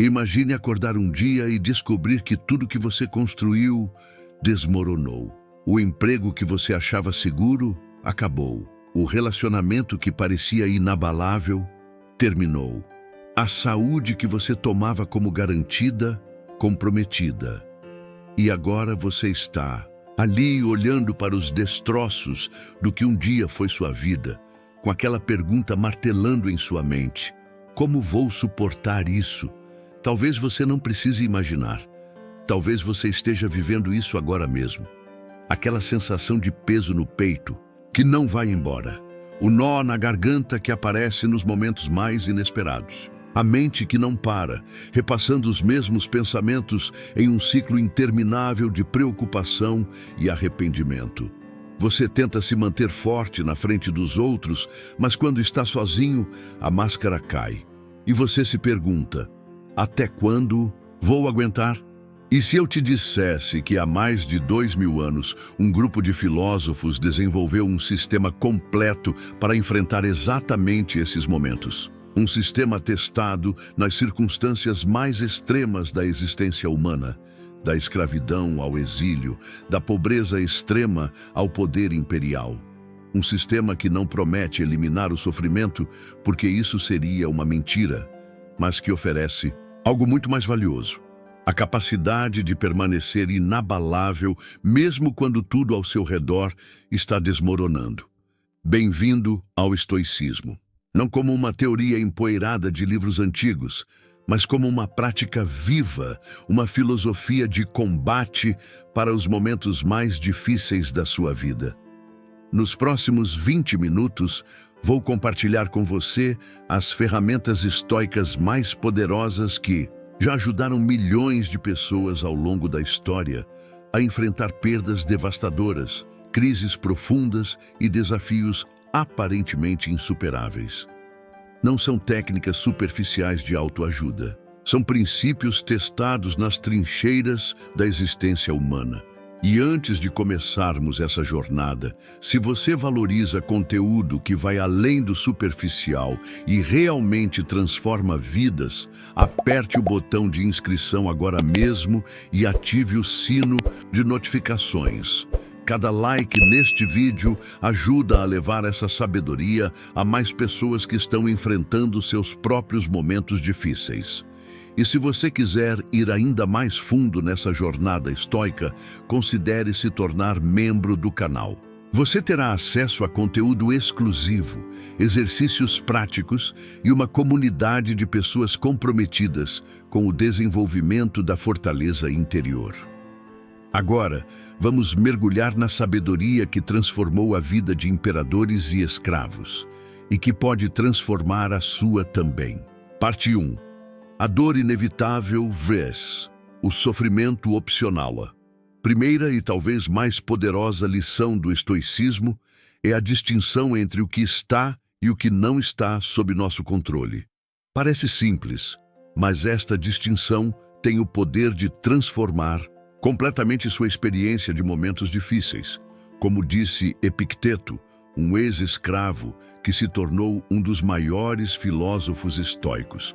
Imagine acordar um dia e descobrir que tudo que você construiu desmoronou. O emprego que você achava seguro acabou. O relacionamento que parecia inabalável terminou. A saúde que você tomava como garantida, comprometida. E agora você está ali olhando para os destroços do que um dia foi sua vida, com aquela pergunta martelando em sua mente: como vou suportar isso? Talvez você não precise imaginar. Talvez você esteja vivendo isso agora mesmo. Aquela sensação de peso no peito que não vai embora. O nó na garganta que aparece nos momentos mais inesperados. A mente que não para, repassando os mesmos pensamentos em um ciclo interminável de preocupação e arrependimento. Você tenta se manter forte na frente dos outros, mas quando está sozinho, a máscara cai. E você se pergunta: até quando vou aguentar? E se eu te dissesse que há mais de 2000 anos, um grupo de filósofos desenvolveu um sistema completo para enfrentar exatamente esses momentos? Um sistema testado nas circunstâncias mais extremas da existência humana, da escravidão ao exílio, da pobreza extrema ao poder imperial. Um sistema que não promete eliminar o sofrimento, porque isso seria uma mentira, mas que oferece algo muito mais valioso: a capacidade de permanecer inabalável mesmo quando tudo ao seu redor está desmoronando. Bem-vindo ao estoicismo. Não como uma teoria empoeirada de livros antigos, mas como uma prática viva, uma filosofia de combate para os momentos mais difíceis da sua vida. Nos próximos 20 minutos, vou compartilhar com você as ferramentas estoicas mais poderosas que já ajudaram milhões de pessoas ao longo da história a enfrentar perdas devastadoras, crises profundas e desafios aparentemente insuperáveis. Não são técnicas superficiais de autoajuda. São princípios testados nas trincheiras da existência humana. E antes de começarmos essa jornada, se você valoriza conteúdo que vai além do superficial e realmente transforma vidas, aperte o botão de inscrição agora mesmo e ative o sino de notificações. Cada like neste vídeo ajuda a levar essa sabedoria a mais pessoas que estão enfrentando seus próprios momentos difíceis. E se você quiser ir ainda mais fundo nessa jornada estoica, considere se tornar membro do canal. Você terá acesso a conteúdo exclusivo, exercícios práticos e uma comunidade de pessoas comprometidas com o desenvolvimento da fortaleza interior. Agora, vamos mergulhar na sabedoria que transformou a vida de imperadores e escravos, e que pode transformar a sua também. Parte 1. A dor inevitável vs. o sofrimento opcional. Primeira e talvez mais poderosa lição do estoicismo é a distinção entre o que está e o que não está sob nosso controle. Parece simples, mas esta distinção tem o poder de transformar completamente sua experiência de momentos difíceis, como disse Epicteto, um ex-escravo que se tornou um dos maiores filósofos estoicos.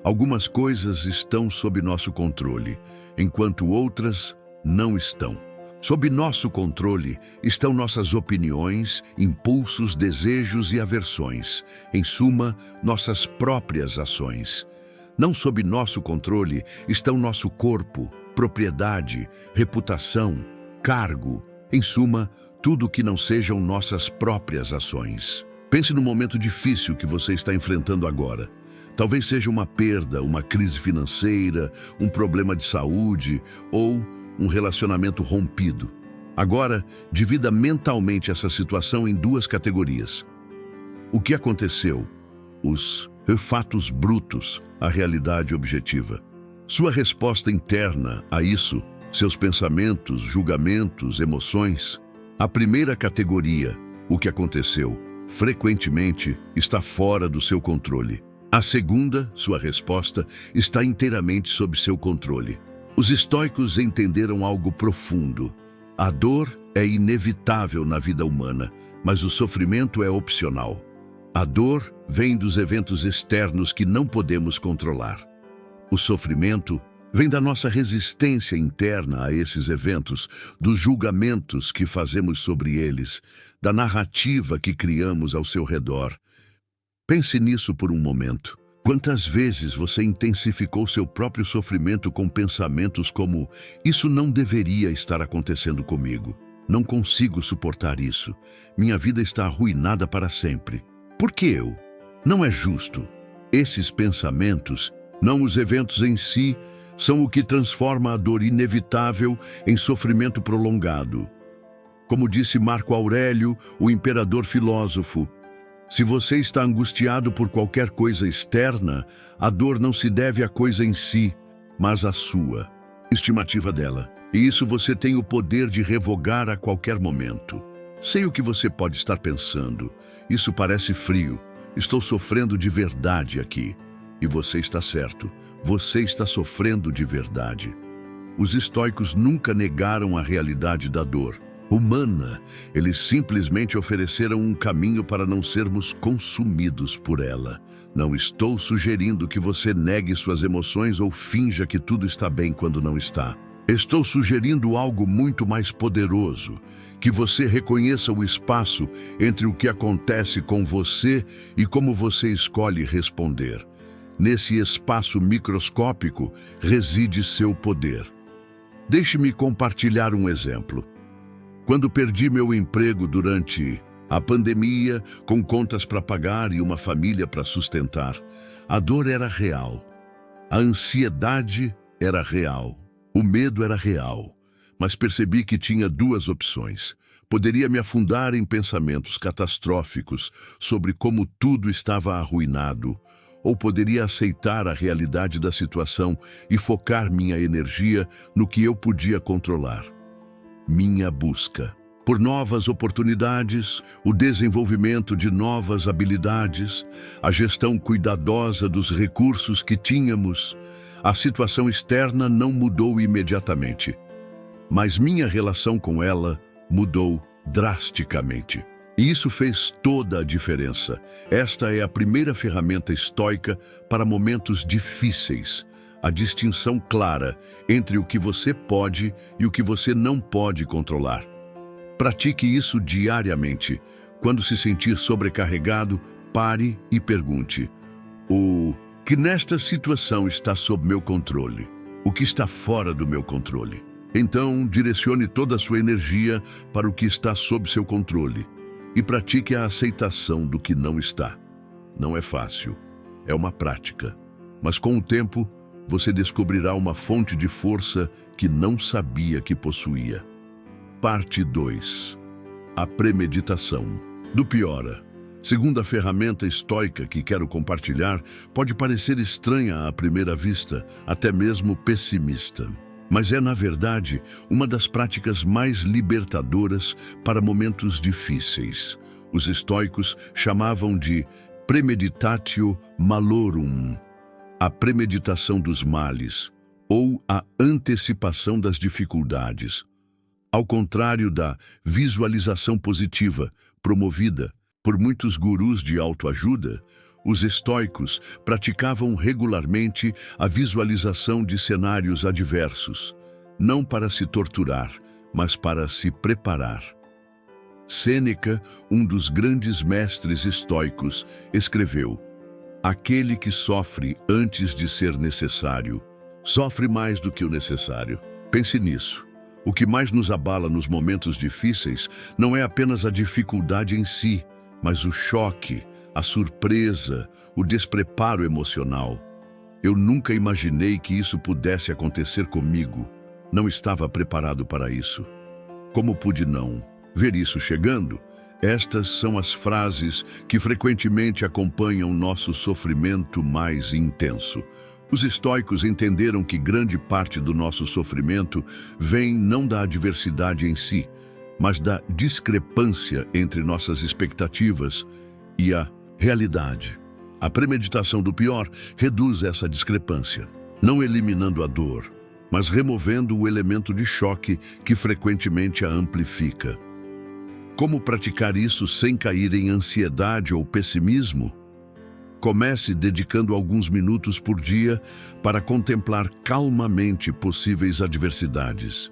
Algumas coisas estão sob nosso controle, enquanto outras não estão. Sob nosso controle estão nossas opiniões, impulsos, desejos e aversões, em suma, nossas próprias ações. Não sob nosso controle estão nosso corpo, propriedade, reputação, cargo, em suma, tudo que não sejam nossas próprias ações. Pense no momento difícil que você está enfrentando agora. Talvez seja uma perda, uma crise financeira, um problema de saúde ou um relacionamento rompido. Agora, divida mentalmente essa situação em duas categorias. O que aconteceu? Os fatos brutos, a realidade objetiva. Sua resposta interna a isso, seus pensamentos, julgamentos, emoções. A primeira categoria, o que aconteceu, frequentemente está fora do seu controle. A segunda, sua resposta, está inteiramente sob seu controle. Os estoicos entenderam algo profundo. A dor é inevitável na vida humana, mas o sofrimento é opcional. A dor vem dos eventos externos que não podemos controlar. O sofrimento vem da nossa resistência interna a esses eventos, dos julgamentos que fazemos sobre eles, da narrativa que criamos ao seu redor. Pense nisso por um momento. Quantas vezes você intensificou seu próprio sofrimento com pensamentos como: isso não deveria estar acontecendo comigo. Não consigo suportar isso. Minha vida está arruinada para sempre. Por que eu? Não é justo. Esses pensamentos, não os eventos em si, são o que transforma a dor inevitável em sofrimento prolongado. Como disse Marco Aurélio, o imperador filósofo, se você está angustiado por qualquer coisa externa, a dor não se deve à coisa em si, mas à sua estimativa dela. E isso você tem o poder de revogar a qualquer momento. Sei o que você pode estar pensando. Isso parece frio. Estou sofrendo de verdade aqui. E você está certo. Você está sofrendo de verdade. Os estoicos nunca negaram a realidade da dor humana. Eles simplesmente ofereceram um caminho para não sermos consumidos por ela. Não estou sugerindo que você negue suas emoções ou finja que tudo está bem quando não está. Estou sugerindo algo muito mais poderoso, que você reconheça o espaço entre o que acontece com você e como você escolhe responder. Nesse espaço microscópico reside seu poder. Deixe-me compartilhar um exemplo. Quando perdi meu emprego durante a pandemia, com contas para pagar e uma família para sustentar, a dor era real. A ansiedade era real. O medo era real. Mas percebi que tinha duas opções. Poderia me afundar em pensamentos catastróficos sobre como tudo estava arruinado, ou poderia aceitar a realidade da situação e focar minha energia no que eu podia controlar. Minha busca por novas oportunidades, o desenvolvimento de novas habilidades, a gestão cuidadosa dos recursos que tínhamos. A situação externa não mudou imediatamente, mas minha relação com ela mudou drasticamente. E isso fez toda a diferença. Esta é a primeira ferramenta estoica para momentos difíceis. A distinção clara entre o que você pode e o que você não pode controlar. Pratique isso diariamente. Quando se sentir sobrecarregado, pare e pergunte: o que nesta situação está sob meu controle? O que está fora do meu controle? Então, direcione toda a sua energia para o que está sob seu controle e pratique a aceitação do que não está. Não é fácil, é uma prática, mas com o tempo, você descobrirá uma fonte de força que não sabia que possuía. Parte 2. A premeditação. Do piora. Segunda ferramenta estoica que quero compartilhar, pode parecer estranha à primeira vista, até mesmo pessimista. Mas é, na verdade, uma das práticas mais libertadoras para momentos difíceis. Os estoicos chamavam de premeditatio malorum, a premeditação dos males, ou a antecipação das dificuldades. Ao contrário da visualização positiva, promovida por muitos gurus de autoajuda, os estoicos praticavam regularmente a visualização de cenários adversos, não para se torturar, mas para se preparar. Sêneca, um dos grandes mestres estoicos, escreveu: aquele que sofre antes de ser necessário, sofre mais do que o necessário. Pense nisso. O que mais nos abala nos momentos difíceis não é apenas a dificuldade em si, mas o choque, a surpresa, o despreparo emocional. Eu nunca imaginei que isso pudesse acontecer comigo. Não estava preparado para isso. Como pude não ver isso chegando? Estas são as frases que frequentemente acompanham nosso sofrimento mais intenso. Os estoicos entenderam que grande parte do nosso sofrimento vem não da adversidade em si, mas da discrepância entre nossas expectativas e a realidade. A premeditação do pior reduz essa discrepância, não eliminando a dor, mas removendo o elemento de choque que frequentemente a amplifica. Como praticar isso sem cair em ansiedade ou pessimismo? Comece dedicando alguns minutos por dia para contemplar calmamente possíveis adversidades.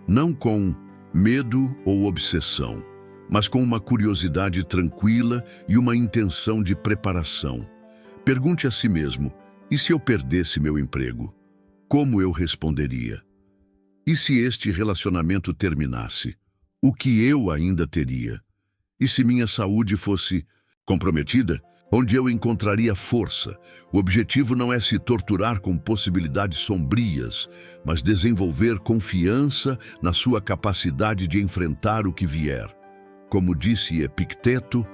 Não com medo ou obsessão, mas com uma curiosidade tranquila e uma intenção de preparação. Pergunte a si mesmo: e se eu perdesse meu emprego? Como eu responderia? E se este relacionamento terminasse? O que eu ainda teria? E se minha saúde fosse comprometida? Onde eu encontraria força? O objetivo não é se torturar com possibilidades sombrias, mas desenvolver confiança na sua capacidade de enfrentar o que vier. Como disse Epicteto,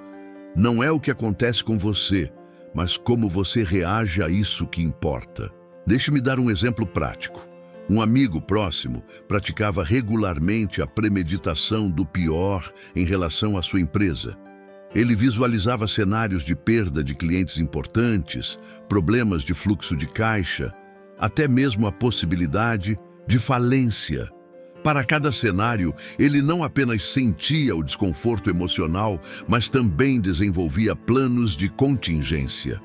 não é o que acontece com você, mas como você reage a isso que importa. Deixe-me dar um exemplo prático. Um amigo próximo praticava regularmente a premeditação do pior em relação à sua empresa. Ele visualizava cenários de perda de clientes importantes, problemas de fluxo de caixa, até mesmo a possibilidade de falência. Para cada cenário, ele não apenas sentia o desconforto emocional, mas também desenvolvia planos de contingência.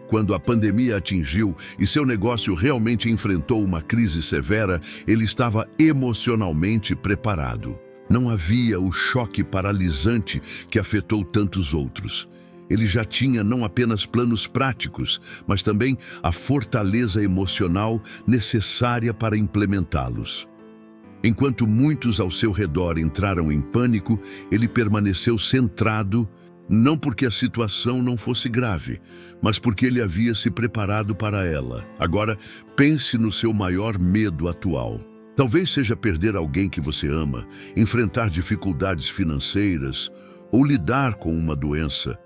Quando a pandemia atingiu e seu negócio realmente enfrentou uma crise severa, ele estava emocionalmente preparado. Não havia o choque paralisante que afetou tantos outros. Ele já tinha não apenas planos práticos, mas também a fortaleza emocional necessária para implementá-los. Enquanto muitos ao seu redor entraram em pânico, ele permaneceu centrado, não porque a situação não fosse grave, mas porque ele havia se preparado para ela. Agora, pense no seu maior medo atual. Talvez seja perder alguém que você ama, enfrentar dificuldades financeiras ou lidar com uma doença.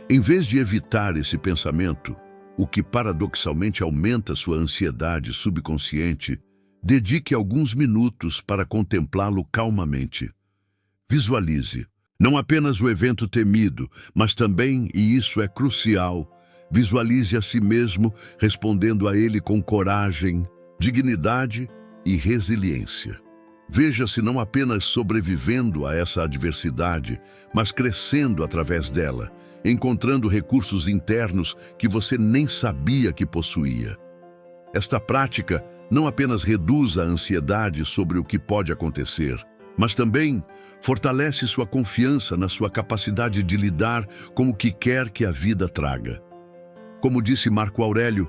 Em vez de evitar esse pensamento, o que paradoxalmente aumenta sua ansiedade subconsciente, dedique alguns minutos para contemplá-lo calmamente. Visualize, não apenas o evento temido, mas também, e isso é crucial, visualize a si mesmo respondendo a ele com coragem, dignidade e resiliência. Veja-se não apenas sobrevivendo a essa adversidade, mas crescendo através dela, encontrando recursos internos que você nem sabia que possuía. Esta prática não apenas reduz a ansiedade sobre o que pode acontecer, mas também fortalece sua confiança na sua capacidade de lidar com o que quer que a vida traga. Como disse Marco Aurélio,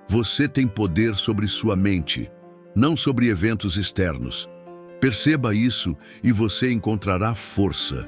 você tem poder sobre sua mente, não sobre eventos externos. Perceba isso e você encontrará força.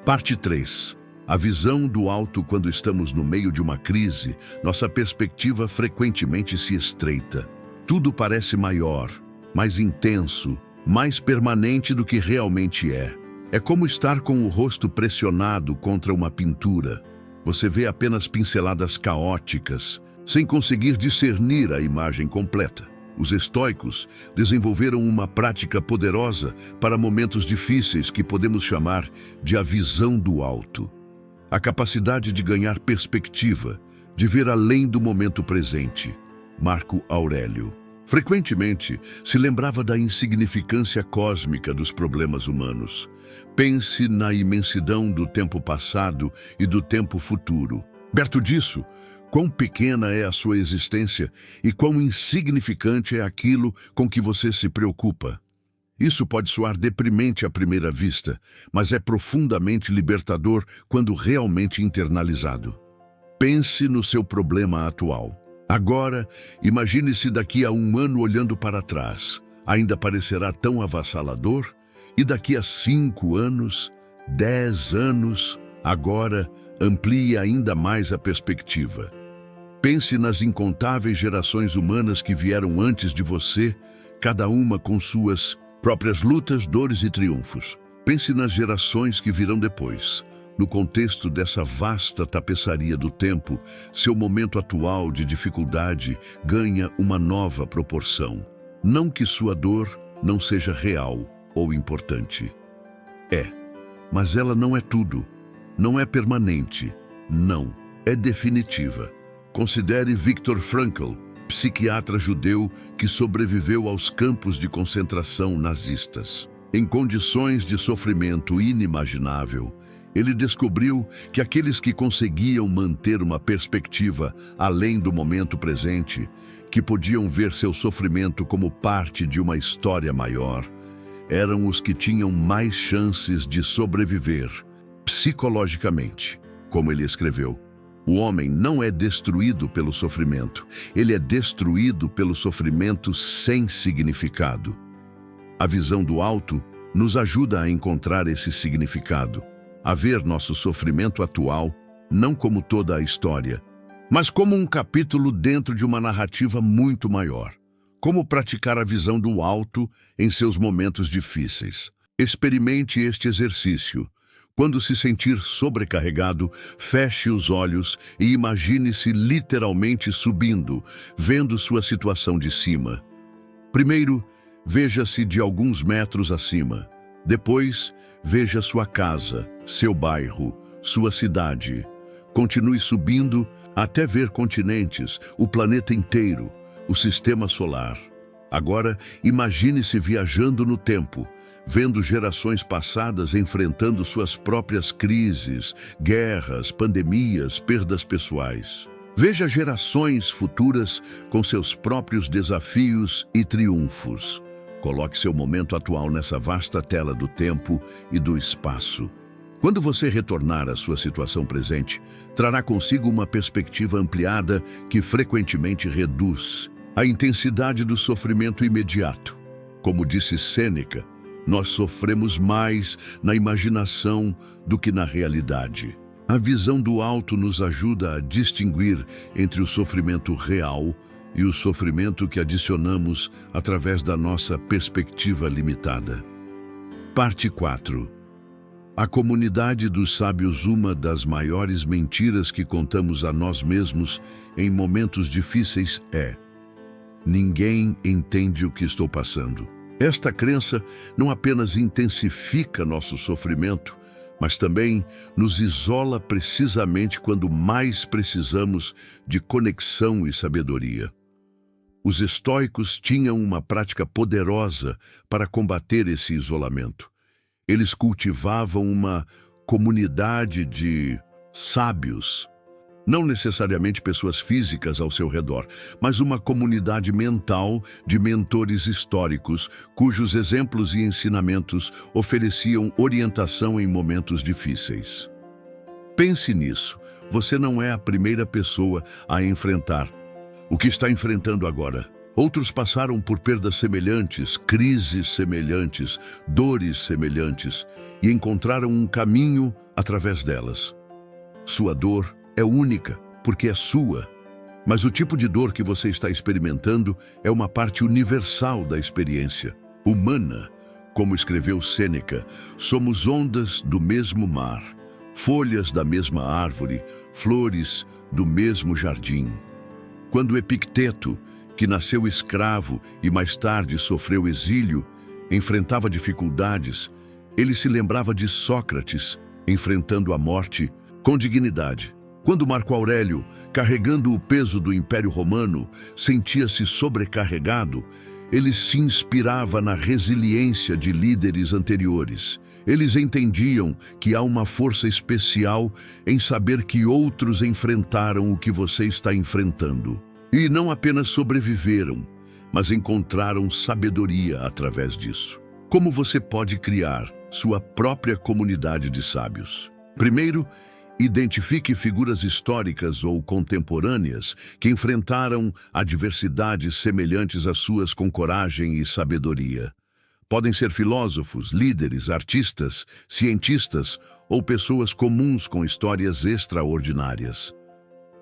Parte 3. A visão do alto. Quando estamos no meio de uma crise, nossa perspectiva frequentemente se estreita. Tudo parece maior, mais intenso, mais permanente do que realmente é. É como estar com o rosto pressionado contra uma pintura. Você vê apenas pinceladas caóticas, sem conseguir discernir a imagem completa. Os estoicos desenvolveram uma prática poderosa para momentos difíceis que podemos chamar de a visão do alto. A capacidade de ganhar perspectiva, de ver além do momento presente. Marco Aurélio frequentemente se lembrava da insignificância cósmica dos problemas humanos. Pense na imensidão do tempo passado e do tempo futuro. Perto disso, quão pequena é a sua existência e quão insignificante é aquilo com que você se preocupa. Isso pode soar deprimente à primeira vista, mas é profundamente libertador quando realmente internalizado. Pense no seu problema atual. Agora, imagine-se daqui a um ano olhando para trás. Ainda parecerá tão avassalador? E daqui a 5 anos, 10 anos, agora amplie ainda mais a perspectiva. Pense nas incontáveis gerações humanas que vieram antes de você, cada uma com suas próprias lutas, dores e triunfos. Pense nas gerações que virão depois. No contexto dessa vasta tapeçaria do tempo, seu momento atual de dificuldade ganha uma nova proporção. Não que sua dor não seja real ou importante. É, mas ela não é tudo. Não é permanente. Não, é definitiva. Considere Viktor Frankl, psiquiatra judeu que sobreviveu aos campos de concentração nazistas. Em condições de sofrimento inimaginável, Ele descobriu que aqueles que conseguiam manter uma perspectiva além do momento presente, que podiam ver seu sofrimento como parte de uma história maior, eram os que tinham mais chances de sobreviver psicologicamente. Como ele escreveu, o homem não é destruído pelo sofrimento, ele é destruído pelo sofrimento sem significado. A visão do alto nos ajuda a encontrar esse significado, a ver nosso sofrimento atual não como toda a história, mas como um capítulo dentro de uma narrativa muito maior. Como praticar a visão do alto em seus momentos difíceis. Experimente este exercício. Quando se sentir sobrecarregado, feche os olhos e imagine-se literalmente subindo, vendo sua situação de cima. Primeiro, veja-se de alguns metros acima. Depois, veja sua casa, seu bairro, sua cidade. Continue subindo até ver continentes, o planeta inteiro, o sistema solar. Agora, imagine-se viajando no tempo, vendo gerações passadas enfrentando suas próprias crises, guerras, pandemias, perdas pessoais. Veja gerações futuras com seus próprios desafios e triunfos. Coloque seu momento atual nessa vasta tela do tempo e do espaço. Quando você retornar à sua situação presente, trará consigo uma perspectiva ampliada que frequentemente reduz a intensidade do sofrimento imediato. Como disse Sêneca, nós sofremos mais na imaginação do que na realidade. A visão do alto nos ajuda a distinguir entre o sofrimento real e o sofrimento que adicionamos através da nossa perspectiva limitada. Parte 4. A comunidade dos sábios. Uma das maiores mentiras que contamos a nós mesmos em momentos difíceis é: ninguém entende o que estou passando. Esta crença não apenas intensifica nosso sofrimento, mas também nos isola precisamente quando mais precisamos de conexão e sabedoria. Os estoicos tinham uma prática poderosa para combater esse isolamento. Eles cultivavam uma comunidade de sábios, não necessariamente pessoas físicas ao seu redor, mas uma comunidade mental de mentores históricos, cujos exemplos e ensinamentos ofereciam orientação em momentos difíceis. Pense nisso, você não é a primeira pessoa a enfrentar o que está enfrentando agora. Outros passaram por perdas semelhantes, crises semelhantes, dores semelhantes e encontraram um caminho através delas. Sua dor é única, porque é sua. Mas o tipo de dor que você está experimentando é uma parte universal da experiência, humana. Como escreveu Sêneca, somos ondas do mesmo mar, folhas da mesma árvore, flores do mesmo jardim. Quando Epicteto, que nasceu escravo e mais tarde sofreu exílio, enfrentava dificuldades, ele se lembrava de Sócrates, enfrentando a morte com dignidade. Quando Marco Aurélio, carregando o peso do Império Romano, sentia-se sobrecarregado, ele se inspirava na resiliência de líderes anteriores. Eles entendiam que há uma força especial em saber que outros enfrentaram o que você está enfrentando. E não apenas sobreviveram, mas encontraram sabedoria através disso. Como você pode criar sua própria comunidade de sábios? Primeiro, identifique figuras históricas ou contemporâneas que enfrentaram adversidades semelhantes às suas com coragem e sabedoria. Podem ser filósofos, líderes, artistas, cientistas ou pessoas comuns com histórias extraordinárias.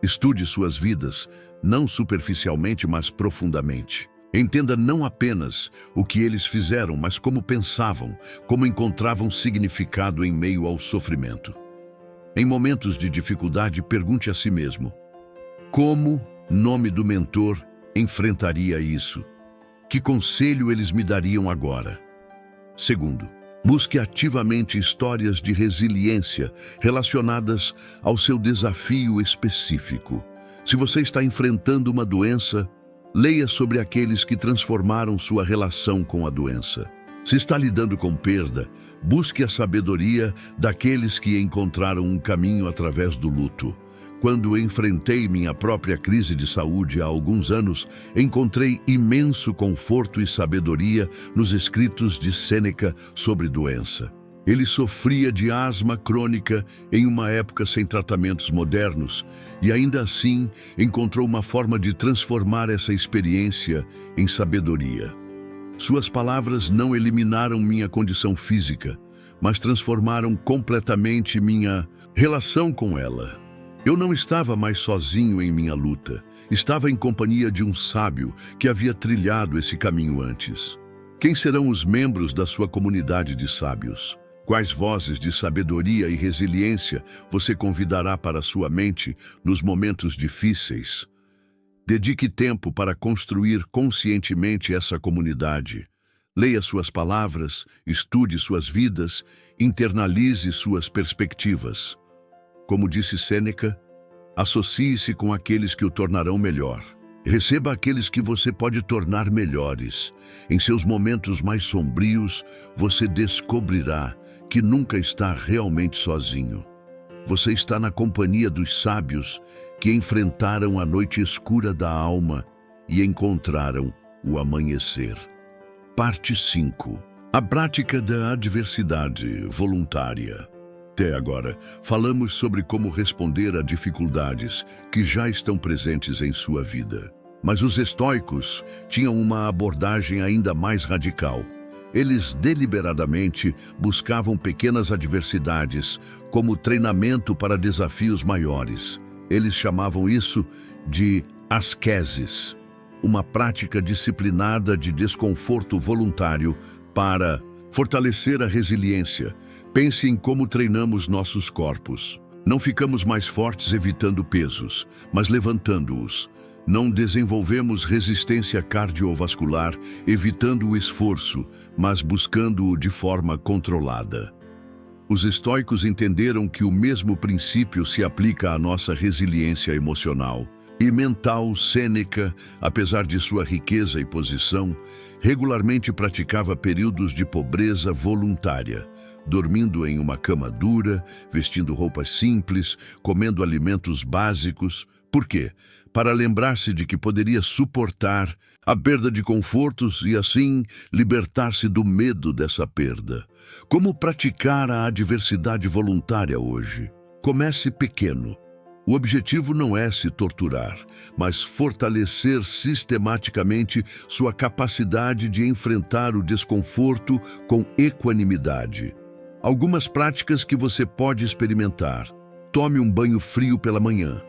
Estude suas vidas, não superficialmente, mas profundamente. Entenda não apenas o que eles fizeram, mas como pensavam, como encontravam significado em meio ao sofrimento. Em momentos de dificuldade, pergunte a si mesmo: como, nome do mentor, enfrentaria isso? Que conselho eles me dariam agora? Segundo, busque ativamente histórias de resiliência relacionadas ao seu desafio específico. Se você está enfrentando uma doença, leia sobre aqueles que transformaram sua relação com a doença. Se está lidando com perda, busque a sabedoria daqueles que encontraram um caminho através do luto. Quando enfrentei minha própria crise de saúde há alguns anos, encontrei imenso conforto e sabedoria nos escritos de Sêneca sobre doença. Ele sofria de asma crônica em uma época sem tratamentos modernos e ainda assim encontrou uma forma de transformar essa experiência em sabedoria. Suas palavras não eliminaram minha condição física, mas transformaram completamente minha relação com ela. Eu não estava mais sozinho em minha luta. Estava em companhia de um sábio que havia trilhado esse caminho antes. Quem serão os membros da sua comunidade de sábios? Quais vozes de sabedoria e resiliência você convidará para a sua mente nos momentos difíceis? Dedique tempo para construir conscientemente essa comunidade. Leia suas palavras, estude suas vidas, internalize suas perspectivas. Como disse Sêneca, associe-se com aqueles que o tornarão melhor. Receba aqueles que você pode tornar melhores. Em seus momentos mais sombrios, você descobrirá que nunca está realmente sozinho. Você está na companhia dos sábios que enfrentaram a noite escura da alma e encontraram o amanhecer. Parte 5. A prática da adversidade voluntária. Até agora, falamos sobre como responder a dificuldades que já estão presentes em sua vida. Mas os estoicos tinham uma abordagem ainda mais radical. Eles deliberadamente buscavam pequenas adversidades como treinamento para desafios maiores. Eles chamavam isso de ascesis, uma prática disciplinada de desconforto voluntário para fortalecer a resiliência. Pense em como treinamos nossos corpos. Não ficamos mais fortes evitando pesos, mas levantando-os. Não desenvolvemos resistência cardiovascular evitando o esforço, mas buscando-o de forma controlada. Os estoicos entenderam que o mesmo princípio se aplica à nossa resiliência emocional e mental. Sêneca, apesar de sua riqueza e posição, regularmente praticava períodos de pobreza voluntária, dormindo em uma cama dura, vestindo roupas simples, comendo alimentos básicos. Por quê? Para lembrar-se de que poderia suportar a perda de confortos e, assim, libertar-se do medo dessa perda. Como praticar a adversidade voluntária hoje? Comece pequeno. O objetivo não é se torturar, mas fortalecer sistematicamente sua capacidade de enfrentar o desconforto com equanimidade. Algumas práticas que você pode experimentar. Tome um banho frio pela manhã.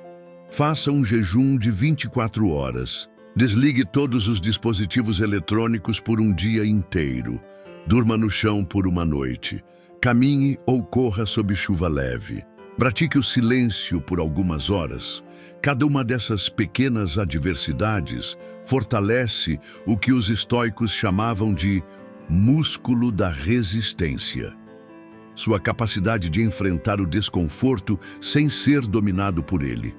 Faça um jejum de 24 horas. Desligue todos os dispositivos eletrônicos por um dia inteiro. Durma no chão por uma noite. Caminhe ou corra sob chuva leve. Pratique o silêncio por algumas horas. Cada uma dessas pequenas adversidades fortalece o que os estoicos chamavam de músculo da resistência. Sua capacidade de enfrentar o desconforto sem ser dominado por ele.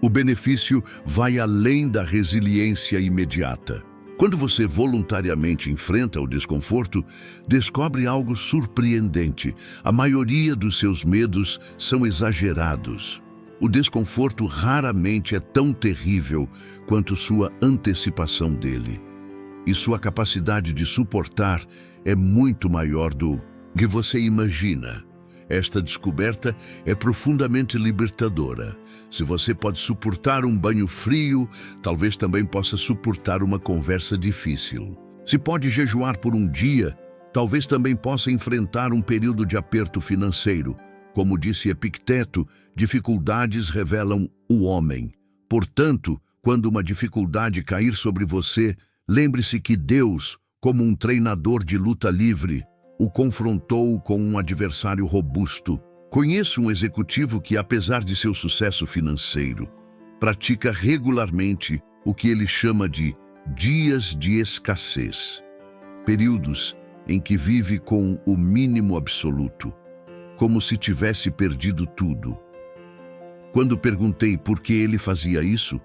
O benefício vai além da resiliência imediata. Quando você voluntariamente enfrenta o desconforto, descobre algo surpreendente. A maioria dos seus medos são exagerados. O desconforto raramente é tão terrível quanto sua antecipação dele. E sua capacidade de suportar é muito maior do que você imagina. Esta descoberta é profundamente libertadora. Se você pode suportar um banho frio, talvez também possa suportar uma conversa difícil. Se pode jejuar por um dia, talvez também possa enfrentar um período de aperto financeiro. Como disse Epicteto, dificuldades revelam o homem. Portanto, quando uma dificuldade cair sobre você, lembre-se que Deus, como um treinador de luta livre, o confrontou com um adversário robusto. Conheço um executivo que, apesar de seu sucesso financeiro, pratica regularmente o que ele chama de dias de escassez. Períodos em que vive com o mínimo absoluto, como se tivesse perdido tudo. Quando perguntei por que ele fazia isso,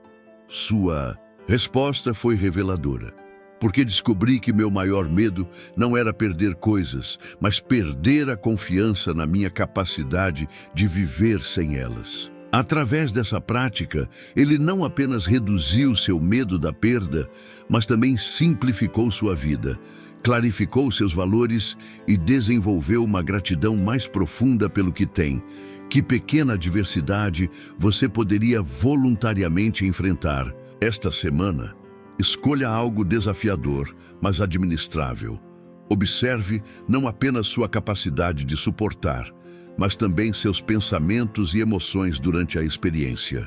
sua resposta foi reveladora. Porque descobri que meu maior medo não era perder coisas, mas perder a confiança na minha capacidade de viver sem elas. Através dessa prática, ele não apenas reduziu seu medo da perda, mas também simplificou sua vida, clarificou seus valores e desenvolveu uma gratidão mais profunda pelo que tem. Que pequena adversidade você poderia voluntariamente enfrentar esta semana? Escolha algo desafiador, mas administrável. Observe não apenas sua capacidade de suportar, mas também seus pensamentos e emoções durante a experiência.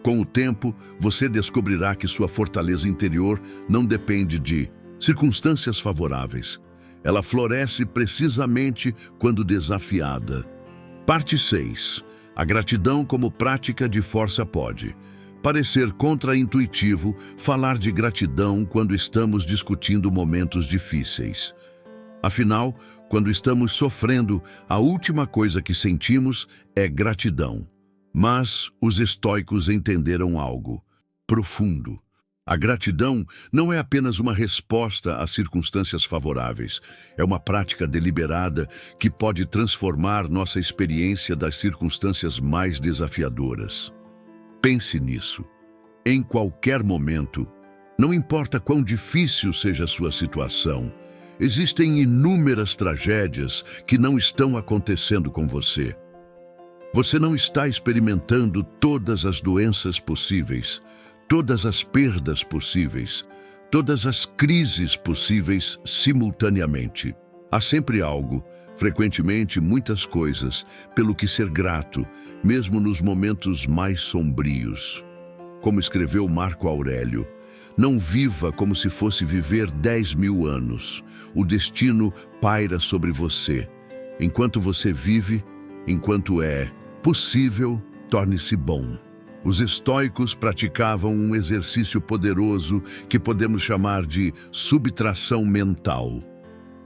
Com o tempo, você descobrirá que sua fortaleza interior não depende de circunstâncias favoráveis. Ela floresce precisamente quando desafiada. Parte 6. A gratidão como prática de força pode parecer contraintuitivo falar de gratidão quando estamos discutindo momentos difíceis. Afinal, quando estamos sofrendo, a última coisa que sentimos é gratidão. Mas os estoicos entenderam algo profundo. A gratidão não é apenas uma resposta às circunstâncias favoráveis. É uma prática deliberada que pode transformar nossa experiência das circunstâncias mais desafiadoras. Pense nisso. Em qualquer momento, não importa quão difícil seja a sua situação, existem inúmeras tragédias que não estão acontecendo com você. Você não está experimentando todas as doenças possíveis, todas as perdas possíveis, todas as crises possíveis simultaneamente. Há sempre algo, frequentemente muitas coisas, pelo que ser grato, mesmo nos momentos mais sombrios. Como escreveu Marco Aurélio, não viva como se fosse viver 10.000 anos. O destino paira sobre você. Enquanto você vive, enquanto é possível, torne-se bom. Os estoicos praticavam um exercício poderoso que podemos chamar de subtração mental.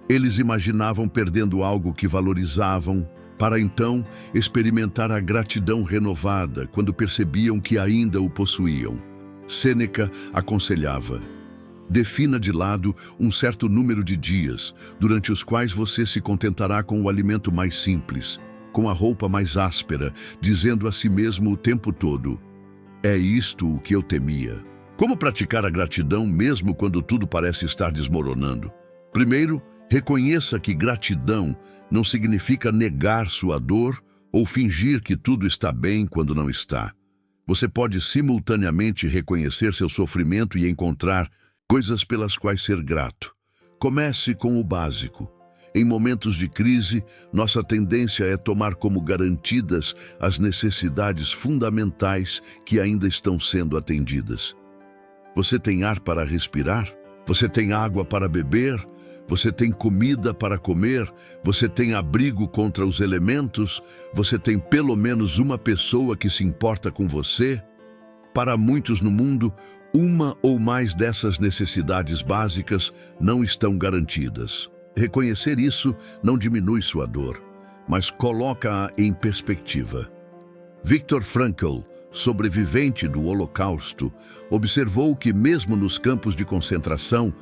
Eles imaginavam perdendo algo que valorizavam, para então experimentar a gratidão renovada quando percebiam que ainda o possuíam. Sêneca aconselhava: defina de lado um certo número de dias, durante os quais você se contentará com o alimento mais simples, com a roupa mais áspera, dizendo a si mesmo o tempo todo: é isto o que eu temia. Como praticar a gratidão mesmo quando tudo parece estar desmoronando? Primeiro, reconheça que gratidão não significa negar sua dor ou fingir que tudo está bem quando não está. Você pode simultaneamente reconhecer seu sofrimento e encontrar coisas pelas quais ser grato. Comece com o básico. Em momentos de crise, nossa tendência é tomar como garantidas as necessidades fundamentais que ainda estão sendo atendidas. Você tem ar para respirar? Você tem água para beber? Você tem comida para comer? Você tem abrigo contra os elementos? Você tem pelo menos uma pessoa que se importa com você? Para muitos no mundo, uma ou mais dessas necessidades básicas não estão garantidas. Reconhecer isso não diminui sua dor, mas coloca-a em perspectiva. Viktor Frankl, sobrevivente do Holocausto, observou que mesmo nos campos de concentração,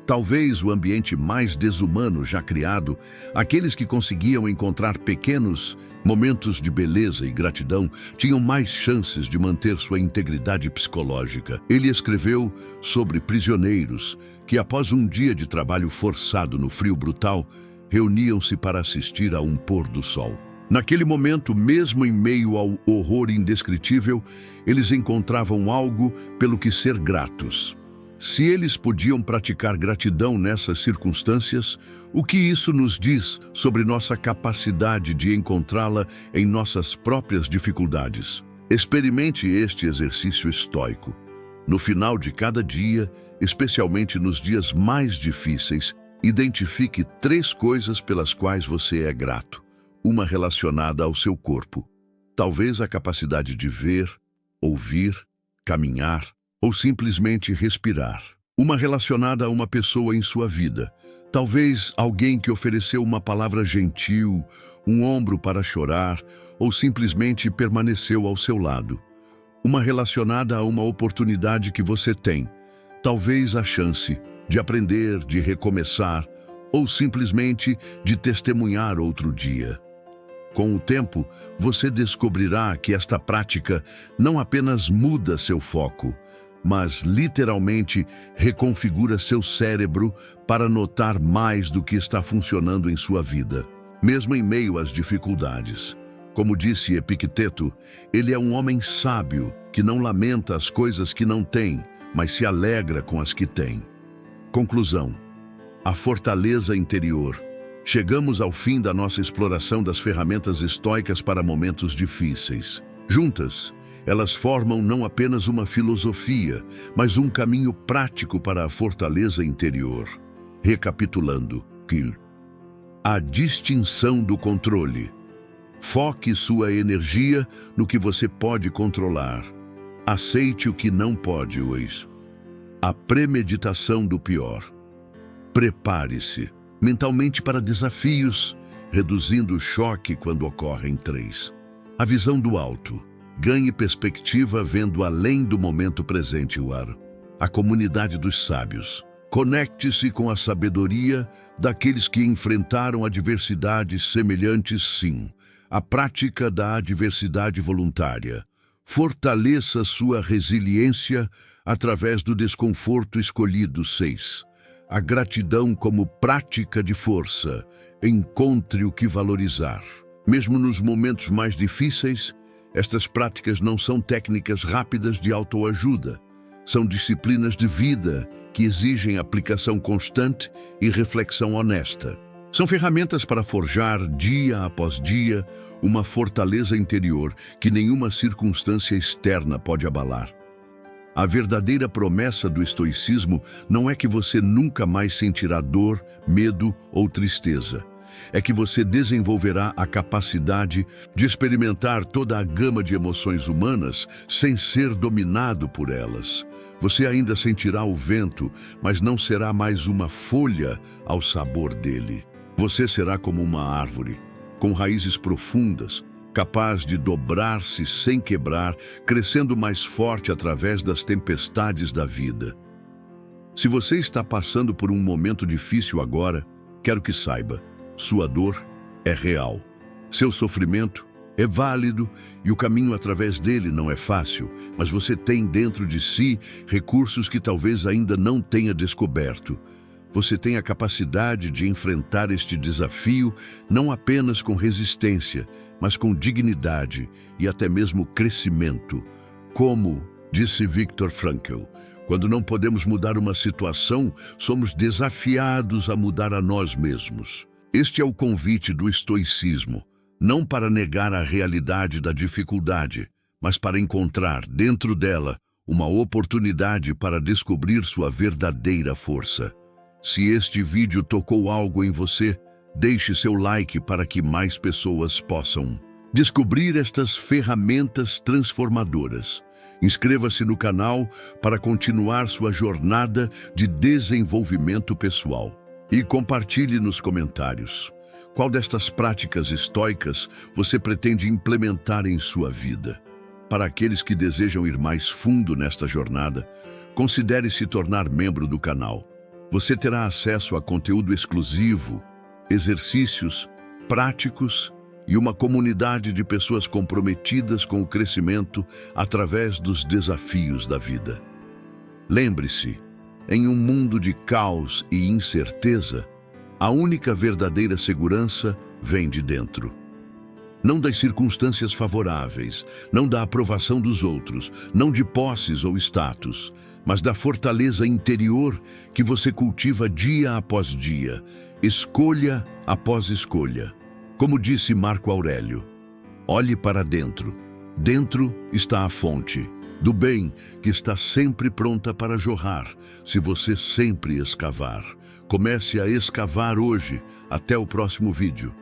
talvez o ambiente mais desumano já criado, aqueles que conseguiam encontrar pequenos momentos de beleza e gratidão tinham mais chances de manter sua integridade psicológica. Ele escreveu sobre prisioneiros que, após um dia de trabalho forçado no frio brutal, reuniam-se para assistir a um pôr do sol. Naquele momento, mesmo em meio ao horror indescritível, eles encontravam algo pelo que ser gratos. Se eles podiam praticar gratidão nessas circunstâncias, o que isso nos diz sobre nossa capacidade de encontrá-la em nossas próprias dificuldades? Experimente este exercício estoico. No final de cada dia, especialmente nos dias mais difíceis, identifique 3 coisas pelas quais você é grato. Uma relacionada ao seu corpo. Talvez a capacidade de ver, ouvir, caminhar, ou simplesmente respirar. Uma relacionada a uma pessoa em sua vida. Talvez alguém que ofereceu uma palavra gentil, um ombro para chorar, ou simplesmente permaneceu ao seu lado. Uma relacionada a uma oportunidade que você tem. Talvez a chance de aprender, de recomeçar ou simplesmente de testemunhar outro dia. Com o tempo, você descobrirá que esta prática não apenas muda seu foco, mas literalmente reconfigura seu cérebro para notar mais do que está funcionando em sua vida, mesmo em meio às dificuldades. Como disse Epicteto, ele é um homem sábio que não lamenta as coisas que não tem, mas se alegra com as que tem. Conclusão: a fortaleza interior. Chegamos ao fim da nossa exploração das ferramentas estoicas para momentos difíceis. Juntas, elas formam não apenas uma filosofia, mas um caminho prático para a fortaleza interior. Recapitulando, a distinção do controle. Foque sua energia no que você pode controlar. Aceite o que não pode hoje. A premeditação do pior. Prepare-se mentalmente para desafios, reduzindo o choque quando ocorrem 3. A visão do alto. Ganhe perspectiva vendo além do momento presente. A comunidade dos sábios. Conecte-se com a sabedoria daqueles que enfrentaram adversidades semelhantes. Sim, a prática da adversidade voluntária. Fortaleça sua resiliência através do desconforto escolhido. 6. A gratidão como prática de força. Encontre o que valorizar. Mesmo nos momentos mais difíceis, estas práticas não são técnicas rápidas de autoajuda. São disciplinas de vida que exigem aplicação constante e reflexão honesta. São ferramentas para forjar, dia após dia, uma fortaleza interior que nenhuma circunstância externa pode abalar. A verdadeira promessa do estoicismo não é que você nunca mais sentirá dor, medo ou tristeza. É que você desenvolverá a capacidade de experimentar toda a gama de emoções humanas sem ser dominado por elas. Você ainda sentirá o vento, mas não será mais uma folha ao sabor dele. Você será como uma árvore, com raízes profundas, capaz de dobrar-se sem quebrar, crescendo mais forte através das tempestades da vida. Se você está passando por um momento difícil agora, quero que saiba, sua dor é real. Seu sofrimento é válido e o caminho através dele não é fácil, mas você tem dentro de si recursos que talvez ainda não tenha descoberto. Você tem a capacidade de enfrentar este desafio não apenas com resistência, mas com dignidade e até mesmo crescimento. Como disse Viktor Frankl, quando não podemos mudar uma situação, somos desafiados a mudar a nós mesmos. Este é o convite do estoicismo, não para negar a realidade da dificuldade, mas para encontrar dentro dela uma oportunidade para descobrir sua verdadeira força. Se este vídeo tocou algo em você, deixe seu like para que mais pessoas possam descobrir estas ferramentas transformadoras. Inscreva-se no canal para continuar sua jornada de desenvolvimento pessoal. E compartilhe nos comentários qual destas práticas estoicas você pretende implementar em sua vida. Para aqueles que desejam ir mais fundo nesta jornada, considere se tornar membro do canal. Você terá acesso a conteúdo exclusivo, exercícios práticos e uma comunidade de pessoas comprometidas com o crescimento através dos desafios da vida. Lembre-se, em um mundo de caos e incerteza, a única verdadeira segurança vem de dentro. Não das circunstâncias favoráveis, não da aprovação dos outros, não de posses ou status, mas da fortaleza interior que você cultiva dia após dia, escolha após escolha. Como disse Marco Aurélio, olhe para dentro. Dentro está a fonte do bem que está sempre pronta para jorrar, se você sempre escavar. Comece a escavar hoje. Até o próximo vídeo.